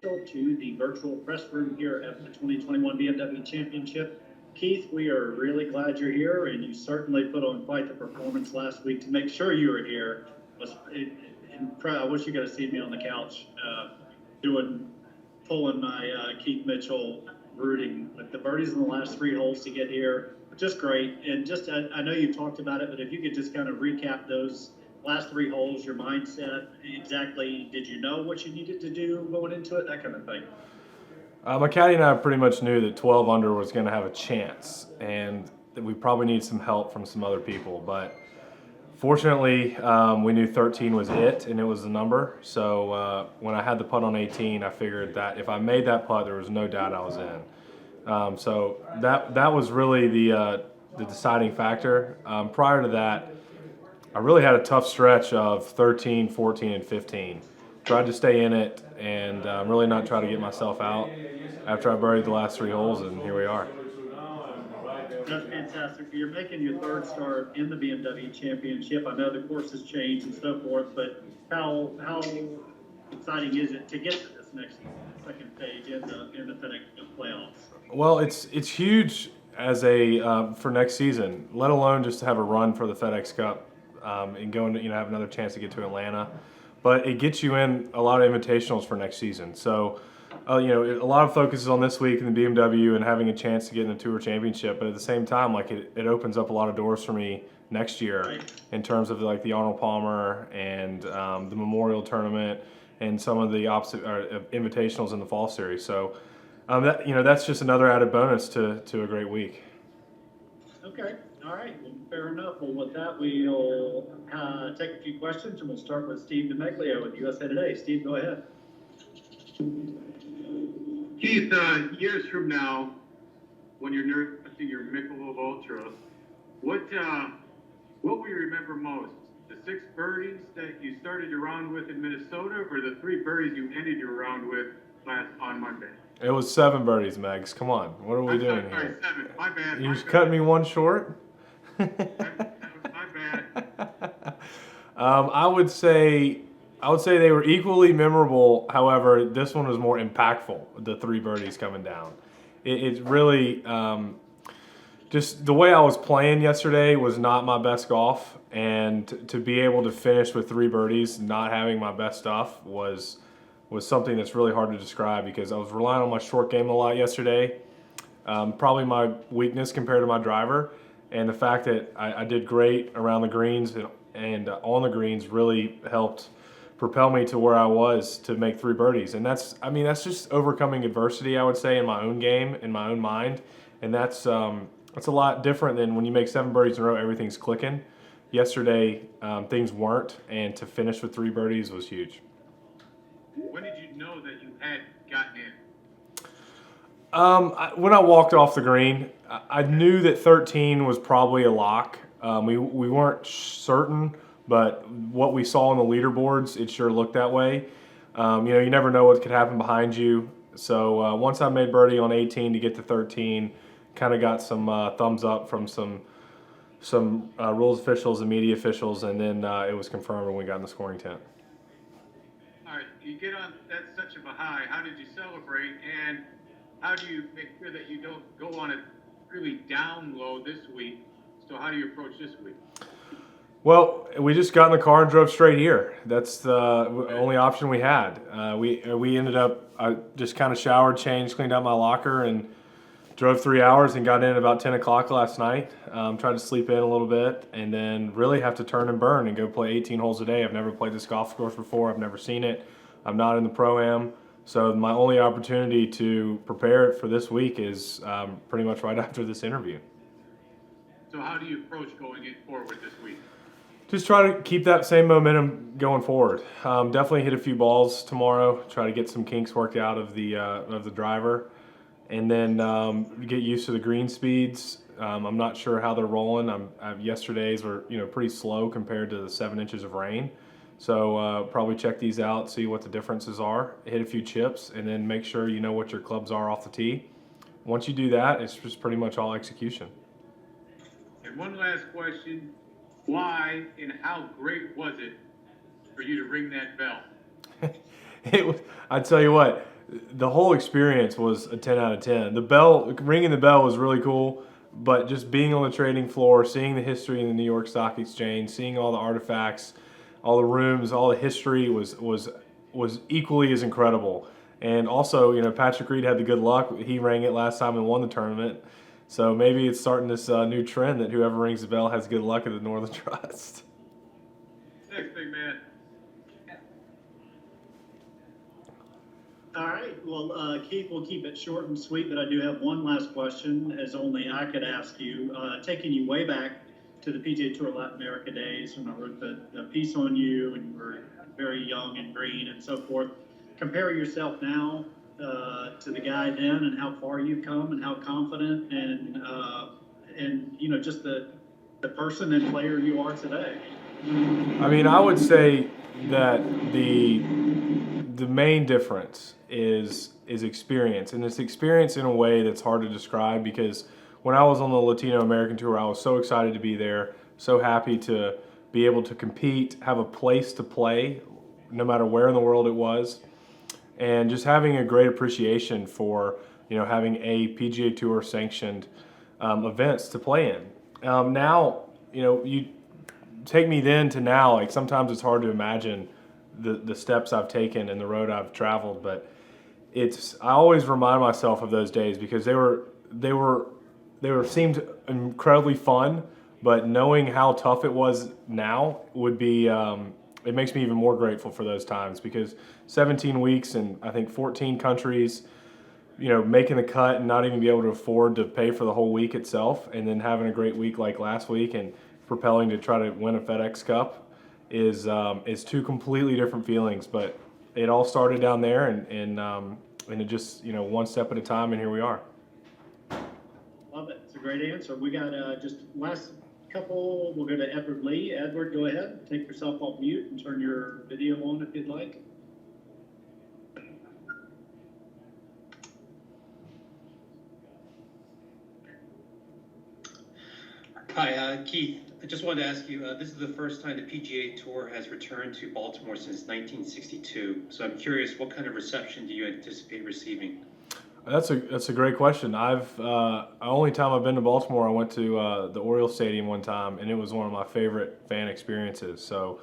To the virtual press room here at the 2021 BMW Championship. Keith, we are really glad you're here, and you certainly put on quite the performance last week to make sure you were here. I wish you could have seen me on the couch pulling my Keith Mitchell rooting with the birdies in the last three holes to get here. Just great. And just, I know you talked about it, but if you could just kind of recap those last three holes, your mindset, exactly, did you know what you needed to do going into it, that kind of thing? My caddy and I pretty much knew that 12 under was going to have a chance, and that we probably need some help from some other people. But fortunately, we knew 13 was it, and it was the number. So when I had the putt on 18, I figured that if I made that putt, there was no doubt I was in. So that was really the deciding factor. Prior to that, I really had a tough stretch of 13, 14, and 15. Tried to stay in it and really not try to get myself out after I buried the last three holes, and here we are. That's fantastic. You're making your third start in the BMW Championship. I know the course has changed and so forth, but how exciting is it to get to this next second stage in the FedEx playoffs? Well, it's huge as for next season, let alone just to have a run for the FedEx Cup and go and have another chance to get to Atlanta. But it gets you in a lot of invitationals for next season. So, a lot of focus is on this week in the BMW and having a chance to get in the Tour Championship. But at the same time, it opens up a lot of doors for me next year in terms of the Arnold Palmer and the Memorial Tournament and some of the invitationals in the Fall Series. So, that's just another added bonus to a great week. Okay. All right. Well, fair enough. Well, with that, we'll take a few questions, and we'll start with Steve DeMeglio with USA Today. Steve, go ahead. Keith, years from now, when you're nursing your Michelob Ultra, what will you remember most? The 6 birdies that you started your round with in Minnesota, or the 3 birdies you ended your round with on Monday? It was 7 birdies, Megs. Come on, what are we doing sorry, here? 7. My bad. You just cut me one short. My bad. I would say they were equally memorable. However, this one was more impactful. The 3 birdies coming down. It really just the way I was playing yesterday was not my best golf, and to be able to finish with 3 birdies, not having my best stuff was something that's really hard to describe because I was relying on my short game a lot yesterday. Probably my weakness compared to my driver, and the fact that I did great around the greens and on the greens really helped propel me to where I was to make 3 birdies. And that's just overcoming adversity, I would say, in my own game, in my own mind. And that's a lot different than when you make 7 birdies in a row, everything's clicking. Yesterday, things weren't, and to finish with 3 birdies was huge. When did you know that you had gotten in? When I walked off the green, I knew that 13 was probably a lock. We weren't certain, but what we saw on the leaderboards, it sure looked that way. You never know what could happen behind you. So once I made birdie on 18 to get to 13, kind of got some thumbs up from some rules officials and media officials, and then it was confirmed when we got in the scoring tent. All right, you get on that's such of a high. How did you celebrate, and how do you make sure that you don't go on a really down low this week? So how do you approach this week? Well, we just got in the car and drove straight here. That's the only option we had. We ended up, I just kind of showered, changed, cleaned out my locker, and drove 3 hours and got in at about 10 o'clock last night. Tried to sleep in a little bit, and then really have to turn and burn and go play 18 holes a day. I've never played this golf course before. I've never seen it. I'm not in the Pro-Am. So my only opportunity to prepare it for this week is pretty much right after this interview. So how do you approach going forward this week? Just try to keep that same momentum going forward. Definitely hit a few balls tomorrow. Try to get some kinks worked out of the driver, and then get used to the green speeds. I'm not sure how they're rolling. Yesterday's were pretty slow compared to the 7 inches of rain. So probably check these out, see what the differences are. Hit a few chips, and then make sure you know what your clubs are off the tee. Once you do that, it's just pretty much all execution. And one last question. Why and how great was it for you to ring that bell? I tell you what, the whole experience was a 10 out of 10. Ringing the bell was really cool, but just being on the trading floor, seeing the history in the New York Stock Exchange, seeing all the artifacts, all the rooms, all the history was equally as incredible. And also, Patrick Reed had the good luck. He rang it last time and won the tournament. So maybe it's starting this new trend that whoever rings the bell has good luck at the Northern Trust. Thanks, big man. All right. Well, Keith, we'll keep it short and sweet, but I do have one last question, as only I could ask you. Taking you way back to the PGA Tour Latin America days when I wrote the piece on you and you were very young and green and so forth. Compare yourself now to the guy then and how far you've come and how confident and just the person and player you are today. I mean, I would say that the main difference is experience, and it's experience in a way that's hard to describe, because when I was on the Latino American Tour, I was so excited to be there, so happy to be able to compete, have a place to play, no matter where in the world it was, and just having a great appreciation for having a PGA Tour sanctioned events to play in. Now, you take me then to now, like sometimes it's hard to imagine the steps I've taken and the road I've traveled, but I always remind myself of those days because they seemed incredibly fun, but knowing how tough it was now would be it makes me even more grateful for those times, because 17 weeks and I think 14 countries, making the cut and not even be able to afford to pay for the whole week itself, and then having a great week like last week and propelling to try to win a FedEx Cup is two completely different feelings. But it all started down there, and it just one step at a time, and here we are. Love it. It's a great answer. We got just last couple. We'll go to Edward Lee. Edward, go ahead. Take yourself off mute and turn your video on if you'd like. Hi, Keith. I just wanted to ask you, this is the first time the PGA Tour has returned to Baltimore since 1962. So I'm curious, what kind of reception do you anticipate receiving? That's a great question. Only time I've been to Baltimore, I went to the Oriole Stadium one time, and it was one of my favorite fan experiences. So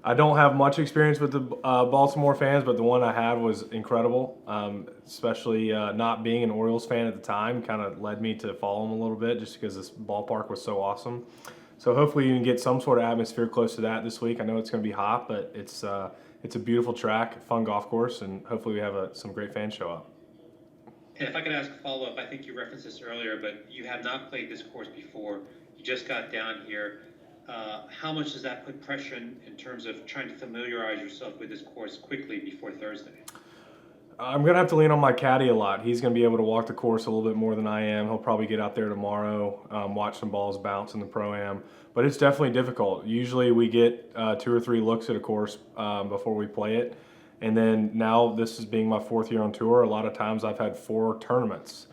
I don't have much experience with the Baltimore fans, but the one I had was incredible. Especially not being an Orioles fan at the time kind of led me to follow them a little bit, just because this ballpark was so awesome. So hopefully you can get some sort of atmosphere close to that this week. I know it's going to be hot, but it's a beautiful track, fun golf course, and hopefully we have some great fans show up. And if I could ask a follow-up, I think you referenced this earlier, but you have not played this course before. You just got down here. How much does that put pressure in terms of trying to familiarize yourself with this course quickly before Thursday? I'm going to have to lean on my caddy a lot. He's going to be able to walk the course a little bit more than I am. He'll probably get out there tomorrow, watch some balls bounce in the Pro-Am. But it's definitely difficult. Usually we get 2 or 3 looks at a course before we play it. And then now, this is being my 4th year on tour, a lot of times I've had 4 tournaments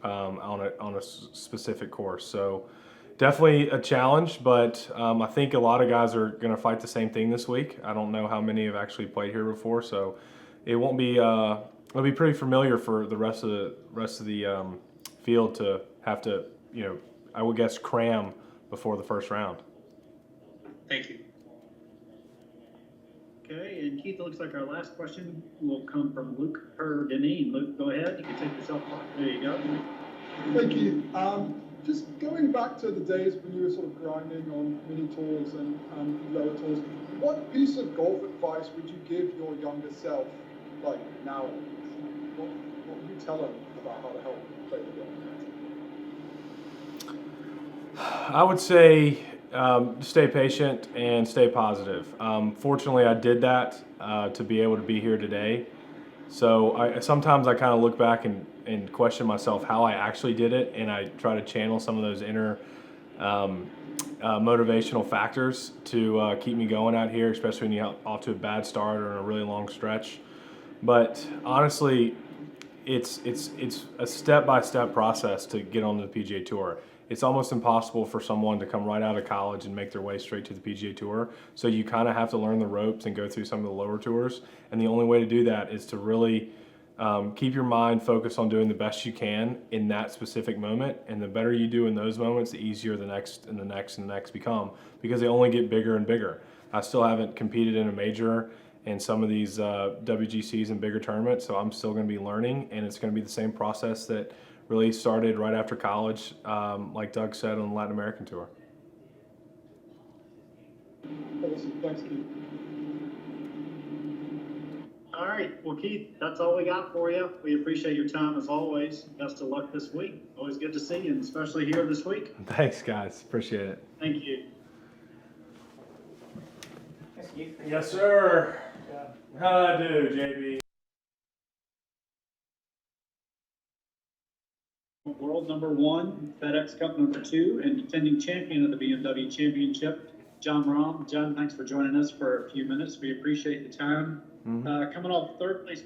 on a specific course. So definitely a challenge, but I think a lot of guys are going to fight the same thing this week. I don't know how many have actually played here before, so it won't be. It'll be pretty familiar for the rest of the field to have to, I would guess, cram before the first round. Thank you. Okay, and Keith, it looks like our last question will come from Luke Deneen. Luke, go ahead. You can take yourself off. There you go. Thank you. Just going back to the days when you were sort of grinding on mini tours and lower tours, what piece of golf advice would you give your younger self, like now? What would you tell them about how to help play the game? I would say stay patient and stay positive. Fortunately, I did that to be able to be here today. So sometimes I kind of look back and question myself how I actually did it, and I try to channel some of those inner motivational factors to keep me going out here, especially when you're off to a bad start or in a really long stretch. But honestly, it's a step-by-step process to get on the PGA Tour. It's almost impossible for someone to come right out of college and make their way straight to the PGA Tour. So you kind of have to learn the ropes and go through some of the lower tours. And the only way to do that is to really Keep your mind focused on doing the best you can in that specific moment, and the better you do in those moments, the easier the next and the next and the next become, because they only get bigger and bigger. I still haven't competed in a major in some of these WGCs and bigger tournaments, so I'm still going to be learning, and it's going to be the same process that really started right after college, like Doug said, on the Latin American tour. Awesome. Thanks, Keith. All right, well, Keith, that's all we got for you. We appreciate your time as always. Best of luck this week. Always good to see you, and especially here this week. Thanks, guys. Appreciate it. Thank you. Thanks, Keith. Yes, sir. Yeah. How'd I do, JB? World number 1, FedEx Cup number 2, and defending champion of the BMW Championship, John Rahm. John, thanks for joining us for a few minutes. We appreciate the time. Coming off third place.